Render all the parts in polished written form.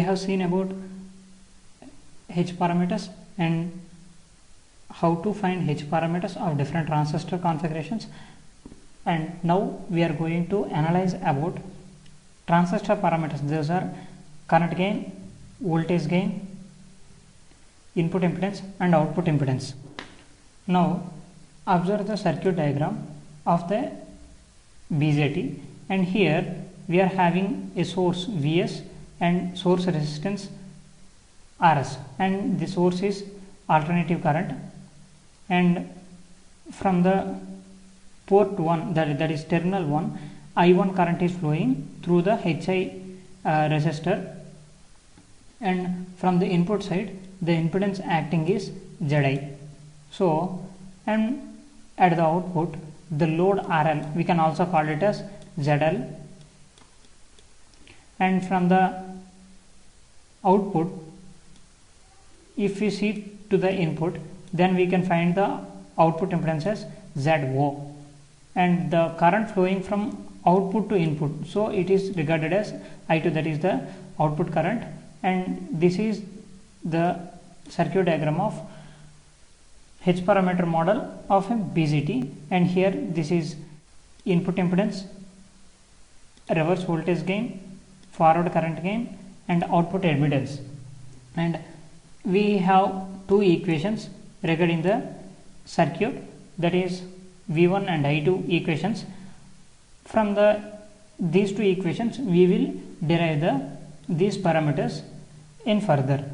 have seen about H parameters and how to find H parameters of different transistor configurations, and now we are going to analyze about transistor parameters. Those are current gain, voltage gain, input impedance and output impedance. Now observe the circuit diagram of the BJT, and here we are having a source Vs and source resistance Rs, and the source is alternative current, and from the port 1, that is terminal 1, I1 current is flowing through the HI resistor, and from the input side the impedance acting is Zi. So, and at the output the load RL, we can also call it as ZL, and from the output, if we see to the input, then we can find the output impedance as ZO, and the current flowing from output to input, so it is regarded as I2, that is the output current. And this is the circuit diagram of H parameter model of a BJT, and here this is input impedance, reverse voltage gain, forward current gain and output admittance. And we have two equations regarding the circuit, that is V1 and I2 equations. From these two equations we will derive these parameters in further.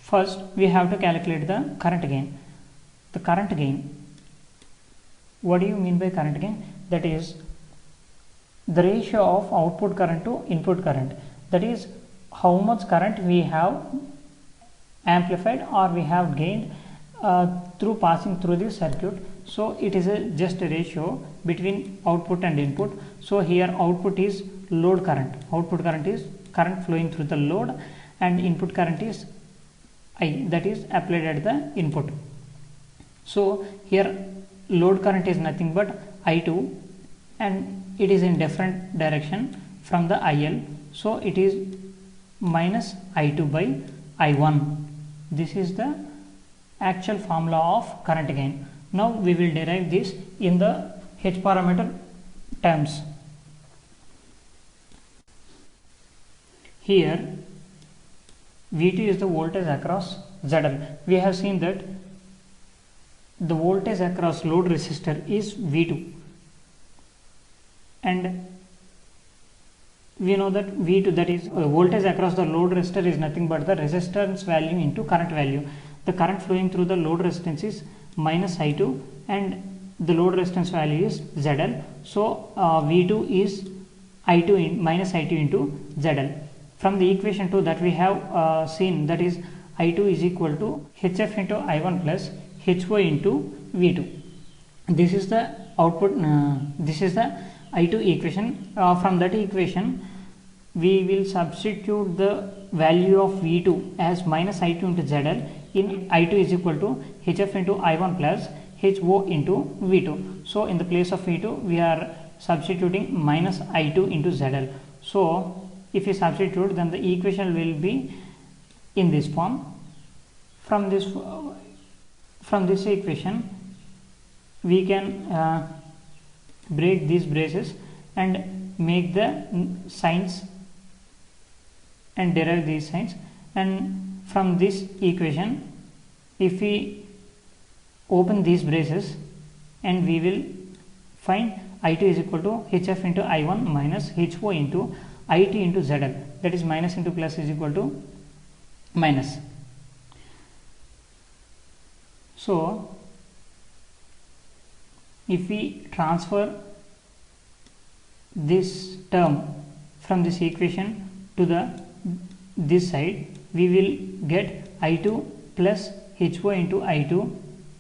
First we have to calculate the current gain. The current gain, what do you mean by current gain? That is the ratio of output current to input current, that is how much current we have amplified or we have gained through passing through this circuit. So it is just a ratio between output and input. So here output is load current, output current is current flowing through the load, and input current is I, that is applied at the input. So here load current is nothing but I2, and it is in different direction from the IL, so it is minus I2 by I1. This is the actual formula of current gain. Now we will derive this in the H parameter terms. Here V2 is the voltage across ZL. We have seen that the voltage across load resistor is V2, and we know that V2, that is voltage across the load resistor, is nothing but the resistance value into current value. The current flowing through the load resistance is minus I2 and the load resistance value is ZL. So V2 is I2 in minus I2 into ZL. From the equation 2 that we have seen, that is I2 is equal to HF into I1 plus HO into V2. This is the output, this is the I2 equation. From that equation we will substitute the value of V2 as minus I2 into ZL in I2 is equal to HF into I1 plus HO into V2. So in the place of V2 we are substituting minus I2 into ZL. So if we substitute, then the equation will be in this form. From this equation we can break these braces and make the signs and derive these signs, and from this equation if we open these braces, and we will find I2 is equal to HF into I1 minus HO into IT into ZL, that is minus into plus is equal to minus. So if we transfer this term from this equation to this side, we will get I2 plus HO into I2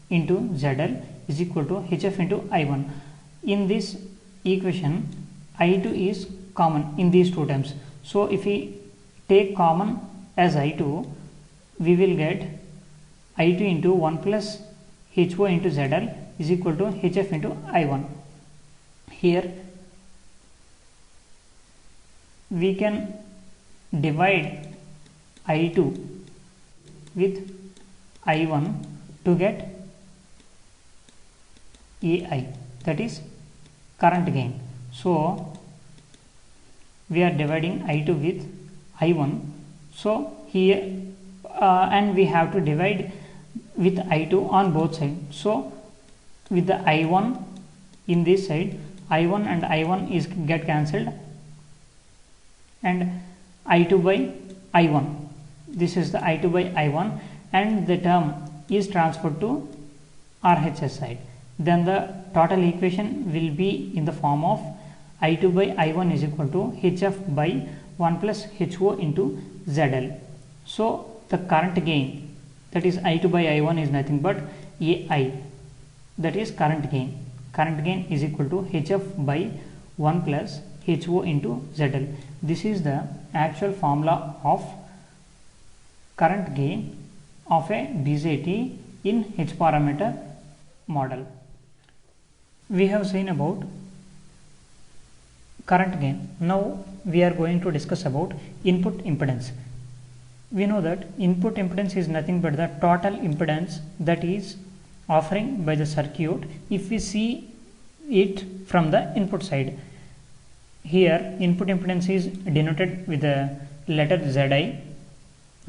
into ZL is equal to HF into I1. In this equation I2 is common in these two terms, so if we take common as I2, we will get I2 into 1 plus HO into ZL is equal to HF into I1. Here we can divide I2 with I1 to get AI, that is current gain. So we are dividing I2 with I1, so here and we have to divide with I2 on both sides. So with the I1 in this side, I1 and I1 is get cancelled, and I2 by I1, this is the I2 by I1, and the term is transferred to RHS side. Then the total equation will be in the form of I2 by I1 is equal to HF by 1 plus HO into ZL. So the current gain, that is I2 by I1, is nothing but AI, that is current gain. Current gain is equal to HF by 1 plus HO into ZL. This is the actual formula of current gain of a BJT in H parameter model. We have seen about current gain. Now we are going to discuss about input impedance. We know that input impedance is nothing but the total impedance that is offering by the circuit if we see it from the input side. Here input impedance is denoted with the letter Zi,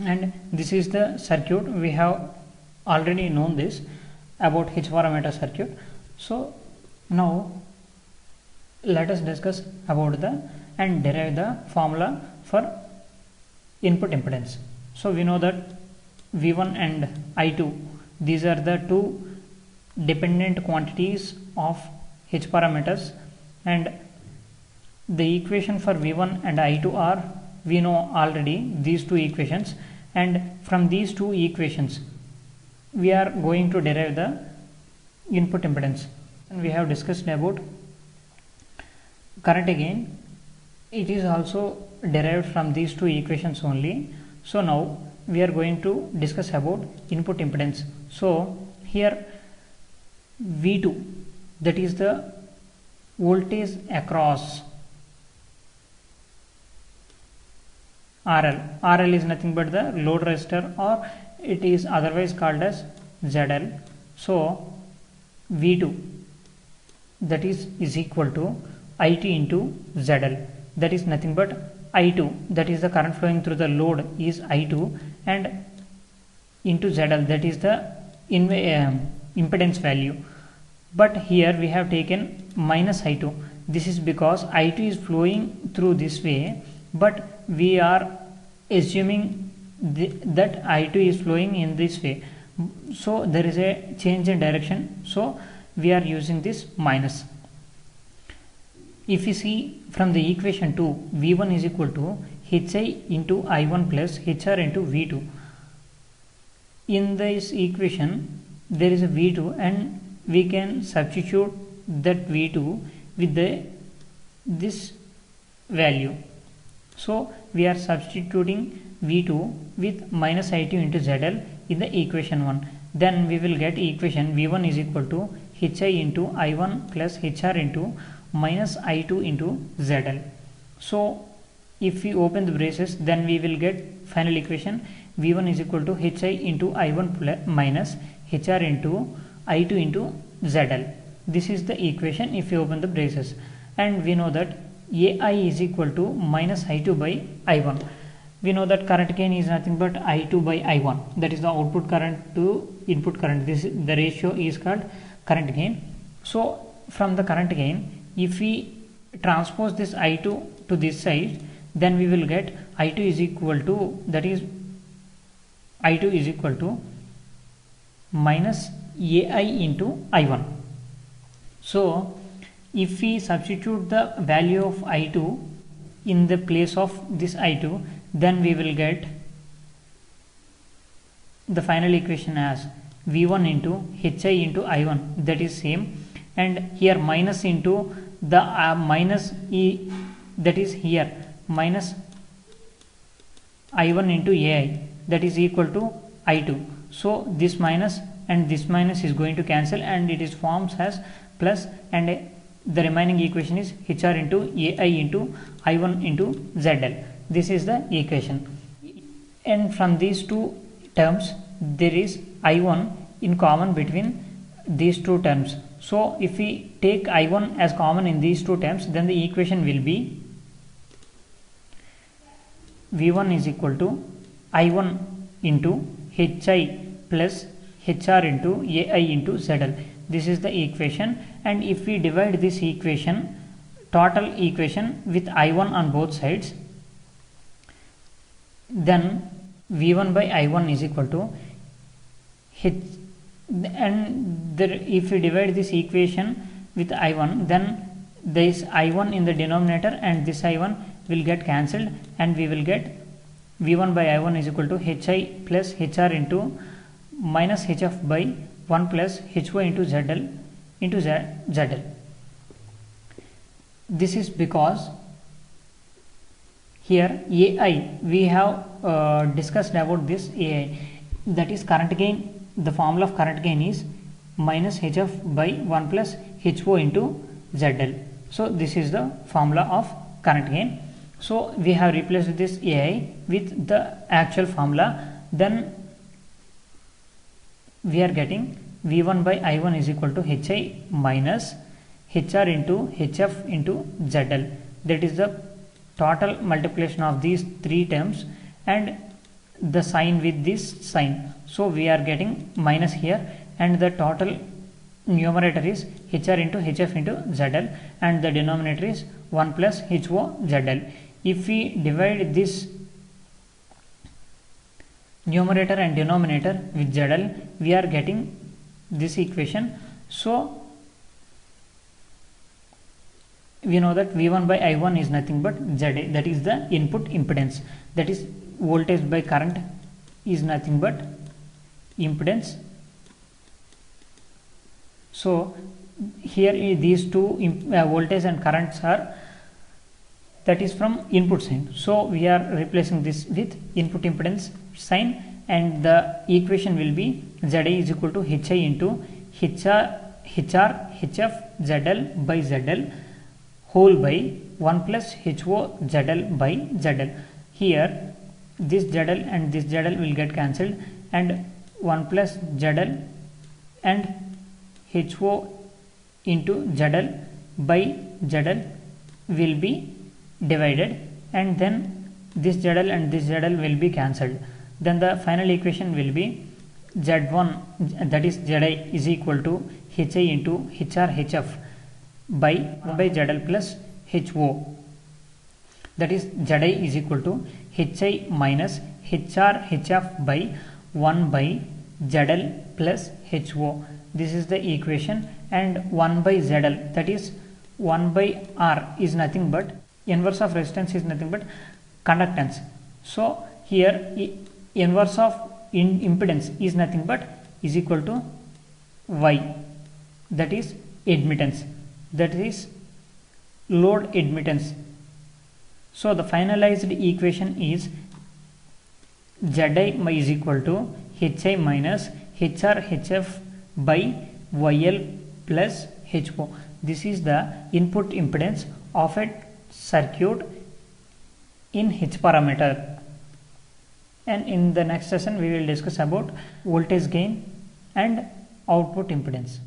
and this is the circuit. We have already known this about H parameter circuit. So now let us discuss about the and derive the formula for input impedance. So we know that V1 and I2, these are the two dependent quantities of H parameters, and the equation for V1 and I2 are, we know already these two equations, and from these two equations we are going to derive the input impedance. And we have discussed about current gain. It is also derived from these two equations only. So now we are going to discuss about input impedance. So here V2, that is the voltage across RL. RL is nothing but the load resistor, or it is otherwise called as ZL. So V2, that is equal to IT into ZL, that is nothing but I2, that is the current flowing through the load is I2, and into ZL, that is the impedance value. But here we have taken minus I2. This is because I2 is flowing through this way, but we are assuming that I2 is flowing in this way. So there is a change in direction, so we are using this minus. If we see from the equation 2, V1 is equal to HI into I1 plus HR into V2. In this equation there is a V2, and we can substitute that V2 with this value. So we are substituting V2 with minus I2 into ZL in the equation 1. Then we will get equation V1 is equal to HI into I1 plus HR into minus I2 into ZL. So if we open the braces, then we will get final equation V1 is equal to HI into I1 plus minus HR into I2 into ZL. This is the equation if you open the braces, and we know that AI is equal to minus I2 by I1. We know that current gain is nothing but I2 by I1, that is the output current to input current. This the ratio is called current gain. So from the current gain, if we transpose this I2 to this side, then we will get I2 is equal to, that is I2 is equal to minus AI into I1. So if we substitute the value of I2 in the place of this I2, then we will get the final equation as V1 into HI into I1, that is same, and here minus into the minus E, that is here minus I1 into AI, that is equal to I2. So this minus and this minus is going to cancel, and it is forms as plus, and the remaining equation is HR into AI into I1 into ZL. This is the equation. and from these two terms there is I1 in common between these two terms. So if we take I1 as common in these two terms, then the equation will be V1 is equal to I1 into HI plus HR into AI into ZL. This is the equation, and if we divide this equation, total equation, with I1 on both sides, then V1 by I1 is equal to H, and there, if we divide this equation with I1, then this I1 in the denominator and this I1 will get cancelled, and we will get V1 by I1 is equal to HI plus HR into minus HF by 1 plus HY into ZL into ZL. This is because here AI, we have discussed about this AI, that is current gain. The formula of current gain is minus HF by 1 plus HO into ZL. So this is the formula of current gain. So we have replaced this AI with the actual formula. Then we are getting V1 by I1 is equal to HI minus HR into HF into ZL. That is the total multiplication of these three terms and the sign with this sign. So we are getting minus here, and the total numerator is HR into HF into ZL, and the denominator is 1 plus HO ZL. If we divide this numerator and denominator with ZL, we are getting this equation. So we know that V1 by I1 is nothing but ZA, that is the input impedance, that is voltage by current is nothing but impedance. So here these two voltage and currents are, that is from input sign. So we are replacing this with input impedance sign, and the equation will be ZA is equal to HI into HR HF ZL by ZL whole by 1 plus HO ZL by ZL. Here this ZL and this ZL will get cancelled, and 1 plus ZL and HO into ZL by ZL will be divided, and then this ZL and this ZL will be cancelled. Then the final equation will be Z1, that is ZI is equal to HI into HR HF by 1 by ZL plus HO, that is ZI is equal to HI minus HR HF by 1 by ZL plus HO. This is the equation, and 1 by ZL, that is 1 by R is nothing but inverse of resistance is nothing but conductance. So here inverse of impedance is nothing but is equal to Y, that is admittance, that is load admittance. So the finalized equation is ZI is equal to HI minus HR HF by YL plus HO. This is the input impedance of a circuit in H parameter. And in the next session we will discuss about voltage gain and output impedance.